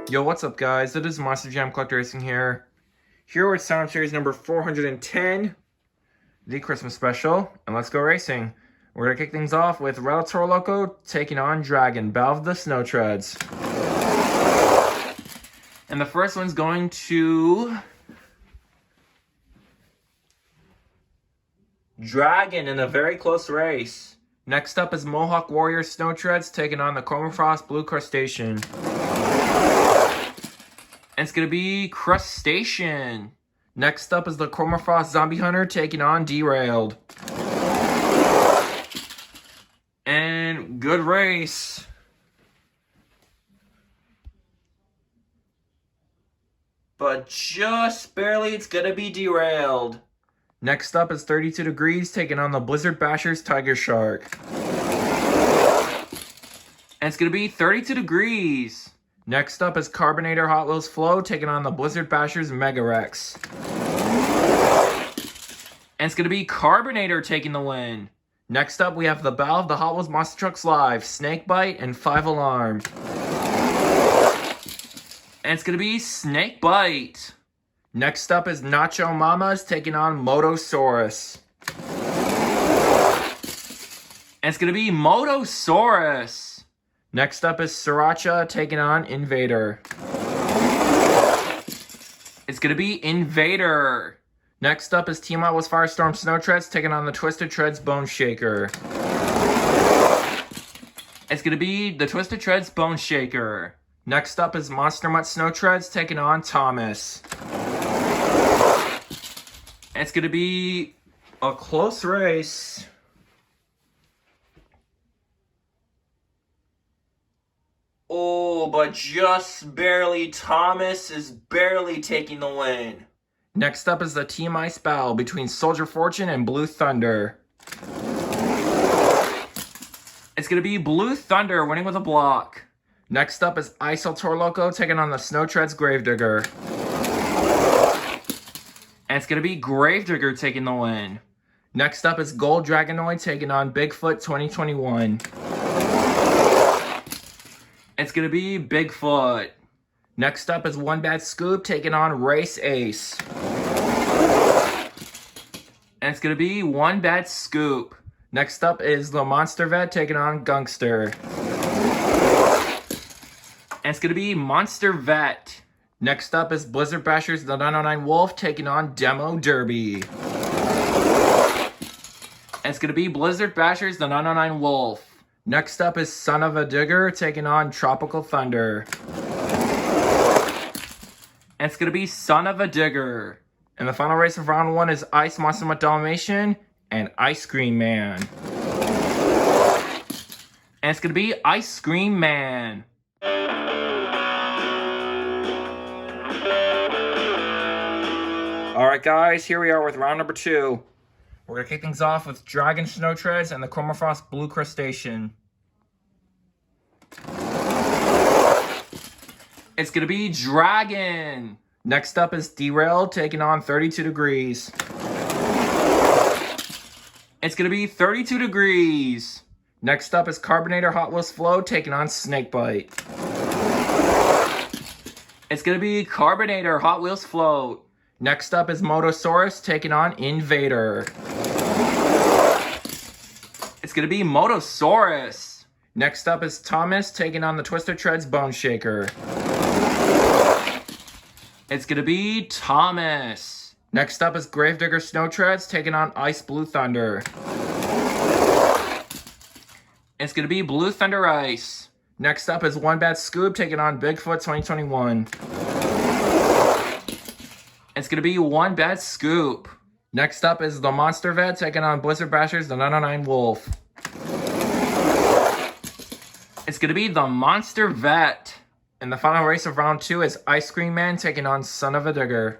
Yo, what's up, guys? It is Monster Jam Collector Racing here. Here with Sound Series number 410, the Christmas special, and let's go racing. We're going to kick things off with Relator Loco taking on Dragon, Battle of the Snow Treads. And the first one's going to Dragon in a very close race. Next up is Mohawk Warrior Snow Treads taking on the Chromafrost Blue Crustacean. And it's going to be Crustacean. Next up is the Chromafrost Zombie Hunter taking on Derailed. And good race. But just barely it's going to be Derailed. Next up is 32 Degrees taking on the Blizzard Bashers Tiger Shark. And it's going to be 32 Degrees. Next up is Carbonator Hot Wheels Flow taking on the Blizzard Bashers Mega Rex. And it's going to be Carbonator taking the win. Next up we have the Battle of the Hot Wheels Monster Trucks Live, Snakebite and 5 Alarm. And it's going to be Snakebite. Next up is Nacho Mamas taking on Motosaurus. And it's going to be Motosaurus. Next up is Sriracha taking on Invader. It's going to be Invader. Next up is Team Atlas Firestorm Snow Treads taking on the Twisted Treads Bone Shaker. It's going to be the Twisted Treads Bone Shaker. Next up is Monster Mutt Snow Treads taking on Thomas. And it's going to be a close race. Oh, but just barely, Thomas is barely taking the win. Next up is the Team Ice battle between Soldier Fortune and Blue Thunder. It's going to be Blue Thunder winning with a block. Next up is Isotor Loco taking on the Snow Treads Gravedigger. And it's going to be Gravedigger taking the win. Next up is Gold Dragonoid taking on Bigfoot 2021. It's going to be Bigfoot. Next up is One Bad Scoop taking on Race Ace. And it's going to be One Bad Scoop. Next up is the Monster Vet taking on Gunkster. And it's going to be Monster Vet. Next up is Blizzard Bashers the 909 Wolf taking on Demo Derby. And it's going to be Blizzard Bashers the 909 Wolf. Next up is Son of a Digger taking on Tropical Thunder. And it's going to be Son of a Digger. And the final race of round 1 is Ice Monster Mutt Dalmatian and Ice Cream Man. And it's going to be Ice Cream Man. Alright guys, here we are with round number 2. We're going to kick things off with Dragon Snow Treads and the Chromafrost Blue Crustacean. It's going to be Dragon. Next up is Derailed taking on 32 Degrees. It's going to be 32 Degrees. Next up is Carbonator Hot Wheels Flow taking on Snakebite. It's going to be Carbonator Hot Wheels Float. Next up is Motosaurus taking on Invader. It's going to be Motosaurus. Next up is Thomas taking on the Twister Treads Bone Shaker. It's going to be Thomas. Next up is Gravedigger Snow Treads taking on Ice Blue Thunder. It's going to be Blue Thunder Ice. Next up is One Bad Scoop taking on Bigfoot 2021. It's going to be One Bad Scoop. Next up is the Monster Vet taking on Blizzard Bashers the 909 Wolf. It's going to be the Monster Vet. And the final race of round 2 is Ice Cream Man taking on Son of a Digger.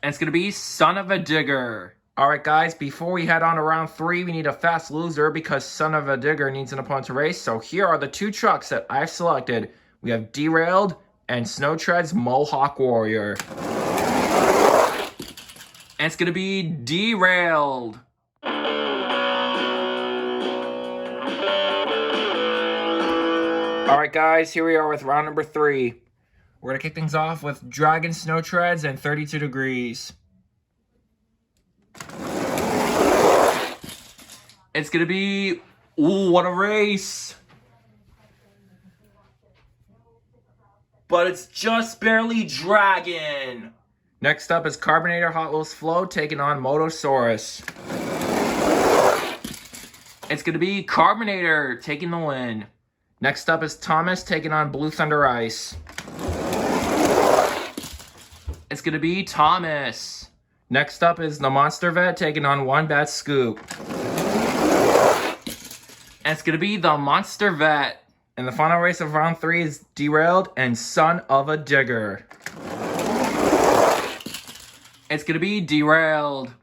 And it's going to be Son of a Digger. Alright guys, before we head on to round 3, we need a fast loser because Son of a Digger needs an opponent to race. So here are the 2 trucks that I've selected. We have Derailed and Snow Treads Mohawk Warrior. And it's going to be Derailed. Alright guys, here we are with round number 3. We're going to kick things off with Dragon Snow Treads and 32 Degrees. It's going to be... Ooh, what a race! But it's just barely Dragon. Next up is Carbonator Hot Wheels Flow taking on Motosaurus. It's going to be Carbonator taking the win. Next up is Thomas taking on Blue Thunder Ice. It's going to be Thomas. Next up is the Monster Vet taking on One Bad Scoop. And it's going to be the Monster Vet. And the final race of round 3 is Derailed and Son of a Digger. It's going to be Derailed.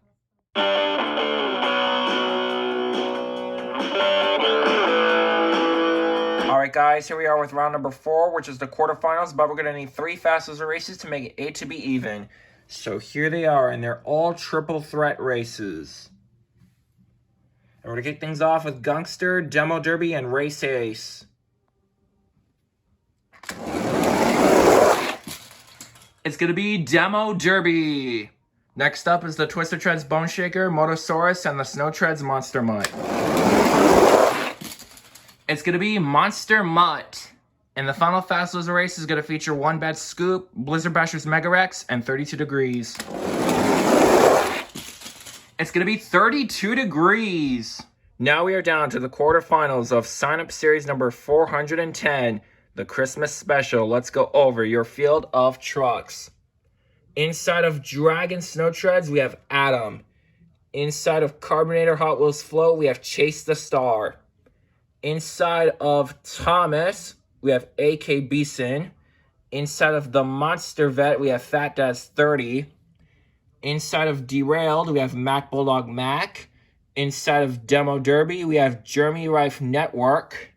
Alright guys, here we are with round number 4, which is the quarterfinals, but we're going to need 3 fast loser races to make it 8 to be even. So here they are, and they're all triple threat races. And we're going to kick things off with Gunkster, Demo Derby, and Race Ace. It's going to be Demo Derby. Next up is the Twister Treads Bone Shaker, Motosaurus, and the Snow Treads Monster Mutt. It's going to be Monster Mutt. And the final fast loser race is going to feature One Bad Scoop, Blizzard Bashers Mega Rex, and 32 Degrees. It's going to be 32 Degrees. Now we are down to the quarterfinals of Sign Up Series number 410, the Christmas Special. Let's go over your field of trucks. Inside of Dragon Snow Treads, we have Adam. Inside of Carbonator Hot Wheels Flow, we have Chase the Star. Inside of Thomas, we have AK Beeson. Inside of the Monster Vet, we have Fat Dad's 30. Inside of Derailed, we have Mac Bulldog Mac. Inside of Demo Derby, we have Jeremy Rife Network.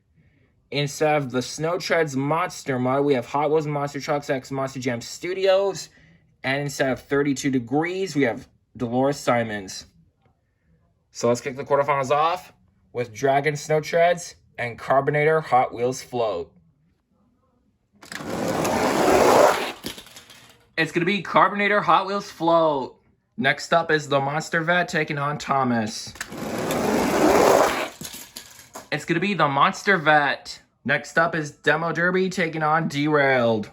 Inside of the Snow Treads Monster Mud, we have Hot Wheels Monster Trucks X Monster Jam Studios. And inside of 32 Degrees, we have Dolores Simons. So let's kick the quarterfinals off with Dragon Snow Treads and Carbonator Hot Wheels Float. It's going to be Carbonator Hot Wheels Float. Next up is the Monster Vet taking on Thomas. It's going to be the Monster Vet. Next up is Demo Derby taking on Derailed.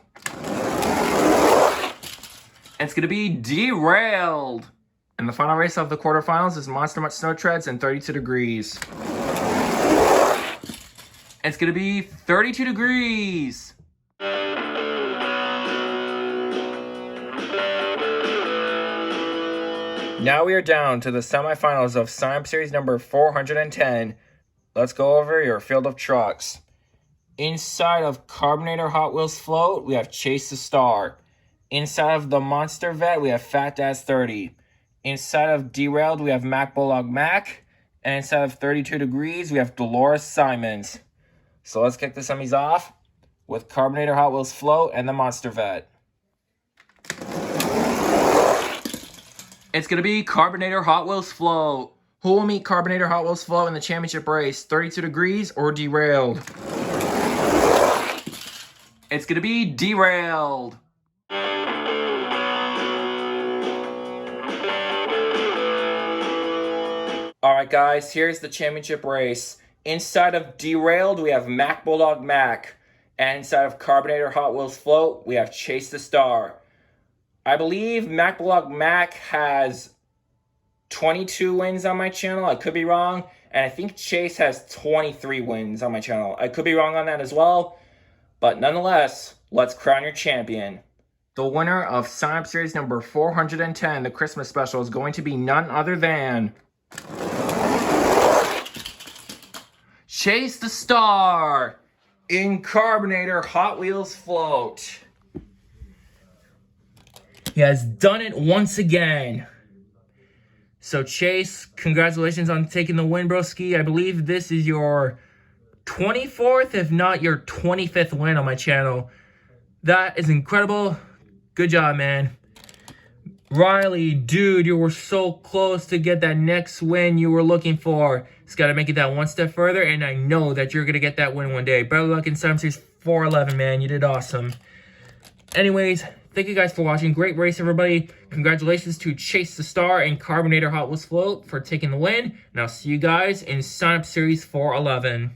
It's going to be Derailed. And the final race of the quarterfinals is Monster Mutt Snow Treads and 32 Degrees. It's going to be 32 Degrees. Now we are down to the semifinals of Sign Up Series number 410. Let's go over your field of trucks. Inside of Carbonator Hot Wheels Float, we have Chase the Star. Inside of the Monster Vet, we have Fat Dad's 30. Inside of Derailed, we have Mac Bulldog Mac. And inside of 32 Degrees, we have Dolores Simons. So let's kick the semis off with Carbonator Hot Wheels Float and the Monster Vet. It's going to be Carbonator Hot Wheels Float. Who will meet Carbonator Hot Wheels Float in the championship race? 32 Degrees or Derailed? It's going to be Derailed. Alright guys, here's the championship race. Inside of Derailed, we have Mac Bulldog Mac. And inside of Carbonator Hot Wheels Float, we have Chase the Star. I believe Mac Bulldog Mac has 22 wins on my channel. I could be wrong. And I think Chase has 23 wins on my channel. I could be wrong on that as well. But nonetheless, let's crown your champion. The winner of Sign Up Series number 410, the Christmas Special, is going to be none other than Chase the Star in Carbonator Hot Wheels Float. He has done it once again. So Chase, congratulations on taking the win, broski. I believe this is your 24th, if not your 25th win on my channel. That is incredible. Good job, man. Riley, dude, you were so close to get that next win you were looking for. Just got to make it that one step further, and I know that you're going to get that win one day. Better luck in Sign Up Series 411, man. You did awesome. Anyways, thank you guys for watching. Great race, everybody. Congratulations to Chase the Star and Carbonator Hot Wheels Float for taking the win. And I'll see you guys in Sign Up Series 411.